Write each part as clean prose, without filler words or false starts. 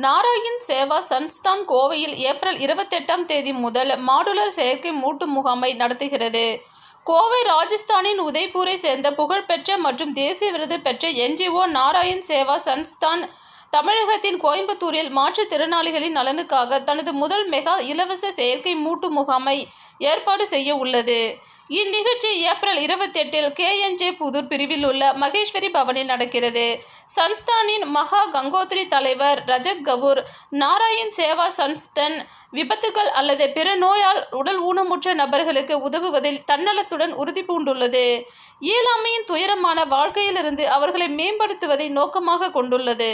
நாராயண் சேவா சன்ஸ்தான் கோவையில் ஏப்ரல் 28ஆம் தேதி முதல் மாடுலர் செயற்கை மூட்டு முகாமை நடத்துகிறது. கோவை ராஜஸ்தானின் உதய்பூரை சேர்ந்த புகழ்பெற்ற மற்றும் தேசிய விருது பெற்ற NGO நாராயண் சேவா சன்ஸ்தான் தமிழகத்தின் கோயம்புத்தூரில் மாற்றுத்திறனாளிகளின் நலனுக்காக தனது முதல் மெகா இலவச செயற்கை மூட்டு முகாமை ஏற்பாடு செய்ய உள்ளது. இந்நிகழ்ச்சி ஏப்ரல் 28இல் KNJ புதூர் பிரிவில் உள்ள மகேஸ்வரி பவனில் நடக்கிறது. சன்ஸ்தானின் மகா கங்கோத்ரி தலைவர் ரஜத் கவுர் நாராயண் சேவா சன்ஸ்தான் விபத்துகள் அல்லது பிற நோயால் உடல் ஊனமுற்ற நபர்களுக்கு உதவுவதில் தன்னலத்துடன் உறுதி பூண்டுள்ளது. இயலாமையின் துயரமான வாழ்க்கையிலிருந்து அவர்களை மேம்படுத்துவதை நோக்கமாக கொண்டுள்ளது.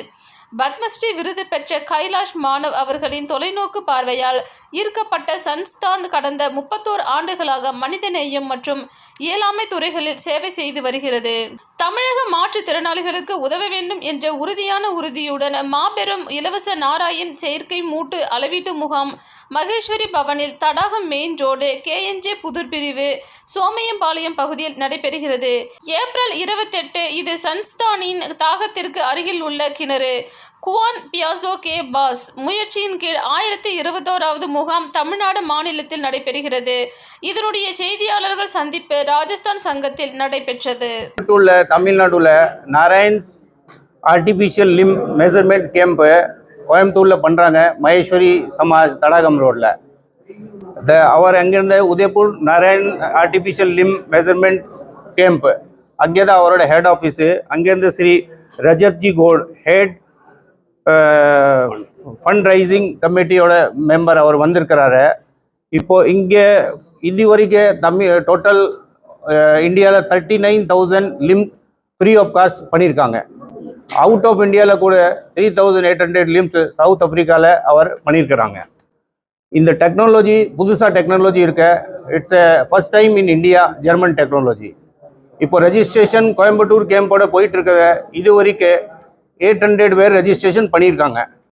பத்மஸ்ரீ விருது பெற்ற கைலாஷ் மானவ் அவர்களின் தொலைநோக்கு பார்வையால் ஈர்க்கப்பட்ட சன்ஸ்தான் கடந்த 31 ஆண்டுகளாக மனிதநேயம் மற்றும் இயலாமை துறைகளில் சேவை செய்து வருகிறது. தமிழக மாற்றுத்திறனாளிகளுக்கு உதவ வேண்டும் என்ற உறுதியான உறுதியுடன் மாபெரும் இலவச நாராயண் செயற்கை மூட்டு அளவீட்டு முகாம் மகேஸ்வரி பவனில் தடாகம் மெயின் ரோடு KNJ புதூர் பிரிவு சோமையம்பாளையம் பகுதியில் நடைபெறுகிறது. ஏப்ரல் 28 இது சன்ஸ்தானின் தாகத்திற்கு அருகில் உள்ள கிணறு குவான் பியாசோ கே பாஸ் முயற்சியின் கீழ் 1021வது முகாம் தமிழ்நாடு மாநிலத்தில் நடைபெறுகிறது. இதனுடைய செய்தியாளர்கள் சந்திப்பு ராஜஸ்தான் சங்கத்தில் நடைபெற்றது. தமிழ்நாடுல நாராயண்ஸ் ஆர்டிஃபிஷியல் லிம் மெஷர்மெண்ட் கேம்ப் கோயம்புத்தூரில் பண்ணுறாங்க. மகேஸ்வரி சமாஜ் தடாகம் ரோடில். அவர் அங்கேருந்து Udaipur Narayan artificial limb measurement camp அங்கே தான் அவரோட ஹெட் ஆஃபீஸு. அங்கேருந்து ஸ்ரீ ரஜத்ஜி கோட் ஹெட் ஃபண்ட் ரைசிங் கமிட்டியோட மெம்பர் அவர் வந்திருக்கிறாரு. இப்போது இங்கே இது வரைக்கும் டோட்டல் இந்தியாவில் 39,000 லிம் ஃப்ரீ ஆஃப் காஸ்ட் பண்ணியிருக்காங்க. அவுட் ஆஃப் இந்தியாவில் கூட 3,800 லிம்ஸ் சவுத் ஆஃப்ரிக்காவில் அவர் பண்ணியிருக்கிறாங்க. இந்த டெக்னாலஜி புதுசாக டெக்னாலஜி இருக்க it's first time in India German technology. இப்போ ரெஜிஸ்ட்ரேஷன் கோயம்புத்தூர் கேம்போட போயிட்டுருக்க இது வரைக்கும் 800 பேர் ரெஜிஸ்ட்ரேஷன் பண்ணியிருக்காங்க.